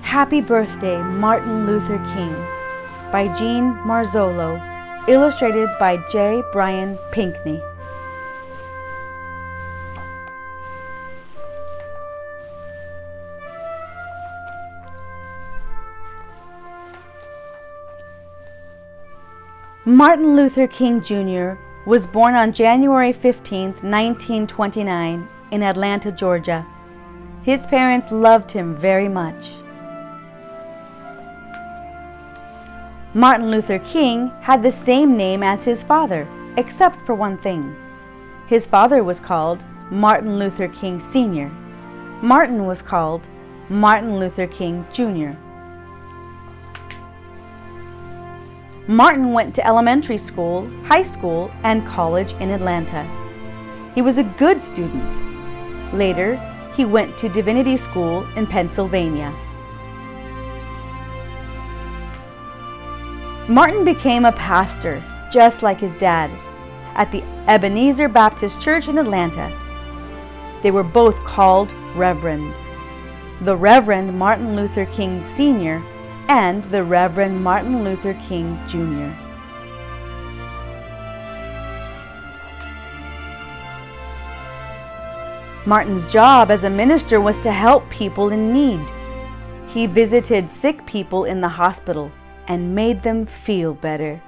Happy Birthday, Martin Luther King by Jean Marzollo, illustrated by J. Brian Pinkney. Martin Luther King Jr. was born on January 15, 1929, in Atlanta, Georgia. His parents loved him very much. Martin Luther King had the same name as his father, except for one thing. His father was called Martin Luther King Sr. Martin was called Martin Luther King Jr. Martin went to elementary school, high school, and college in Atlanta. He was a good student. Later, he went to divinity school in Pennsylvania. Martin became a pastor, just like his dad, at the Ebenezer Baptist Church in Atlanta. They were both called Reverend. The Reverend Martin Luther King Sr. and the Reverend Martin Luther King Jr. Martin's job as a minister was to help people in need. He visited sick people in the hospital and made them feel better.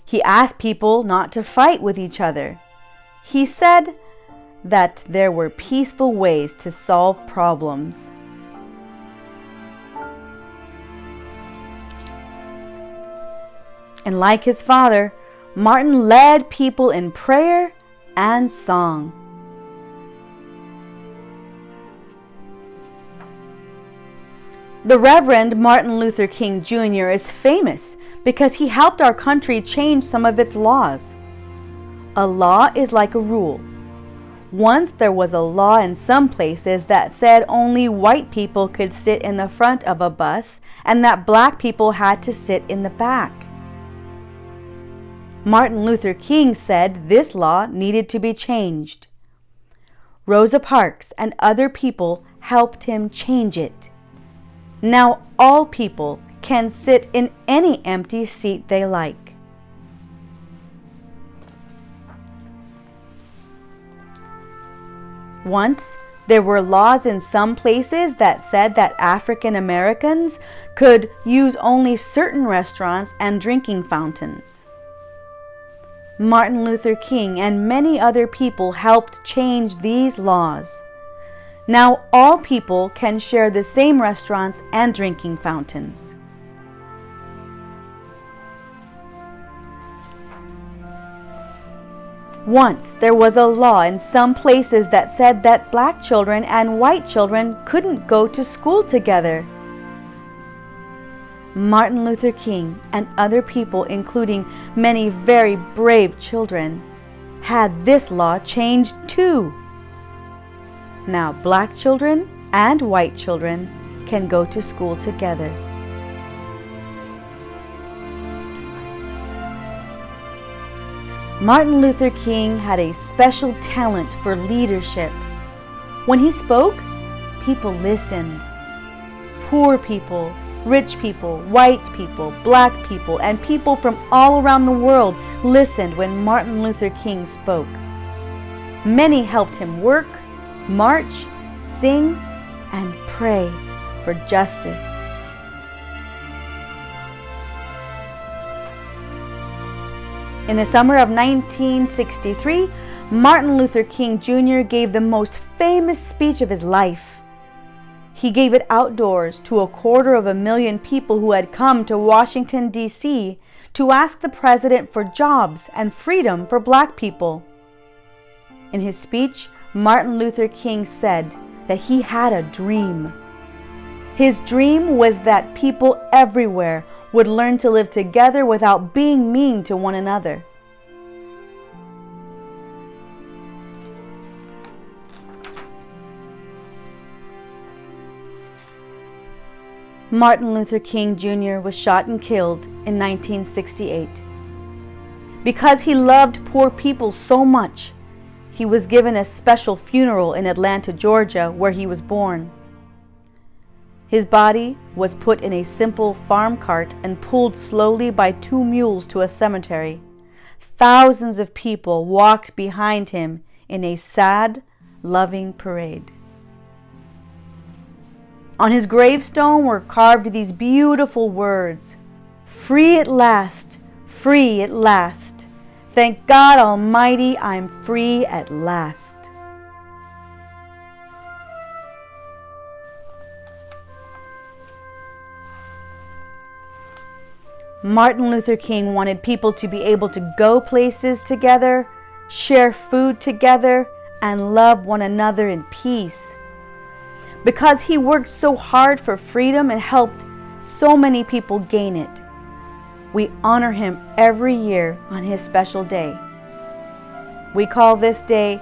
He asked people not to fight with each other. He said that there were peaceful ways to solve problems. And like his father, Martin led people in prayer and song. The Reverend Martin Luther King Jr. is famous because he helped our country change some of its laws. A law is like a rule. Once there was a law in some places that said only white people could sit in the front of a bus and that black people had to sit in the back. Martin Luther King said this law needed to be changed. Rosa Parks and other people helped him change it. Now all people can sit in any empty seat they like. Once, there were laws in some places that said that African Americans could use only certain restaurants and drinking fountains. Martin Luther King and many other people helped change these laws. Now all people can share the same restaurants and drinking fountains. Once there was a law in some places that said that black children and white children couldn't go to school together. Martin Luther King and other people, including many very brave children, had this law changed too. Now black children and white children can go to school together. Martin Luther King had a special talent for leadership. When he spoke, people listened. Poor people, rich people, white people, black people, and people from all around the world listened when Martin Luther King spoke. Many helped him work, march, sing, and pray for justice. In the summer of 1963, Martin Luther King Jr. gave the most famous speech of his life. He gave it outdoors to 250,000 people who had come to Washington, D.C. to ask the president for jobs and freedom for black people. In his speech, Martin Luther King said that he had a dream. His dream was that people everywhere would learn to live together without being mean to one another. Martin Luther King Jr. was shot and killed in 1968. Because he loved poor people so much, He was given a special funeral in Atlanta, Georgia, where he was born. His body was put in a simple farm cart and pulled slowly by 2 mules to a cemetery. Thousands of people walked behind him in a sad, loving parade. On his gravestone were carved these beautiful words, "Free at last, free at last. Thank God Almighty, I'm free at last." Martin Luther King wanted people to be able to go places together, share food together, and love one another in peace. Because he worked so hard for freedom and helped so many people gain it, we honor him every year on his special day. We call this day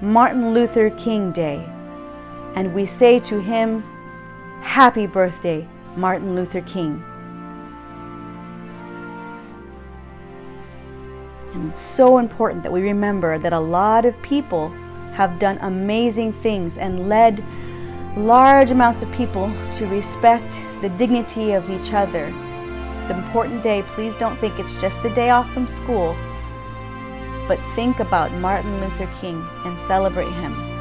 Martin Luther King Day, and we say to him, "Happy birthday, Martin Luther King." And it's so important that we remember that a lot of people have done amazing things and led large amounts of people to respect the dignity of each other. It's an important day. Please don't think it's just a day off from school, but think about Martin Luther King and celebrate him.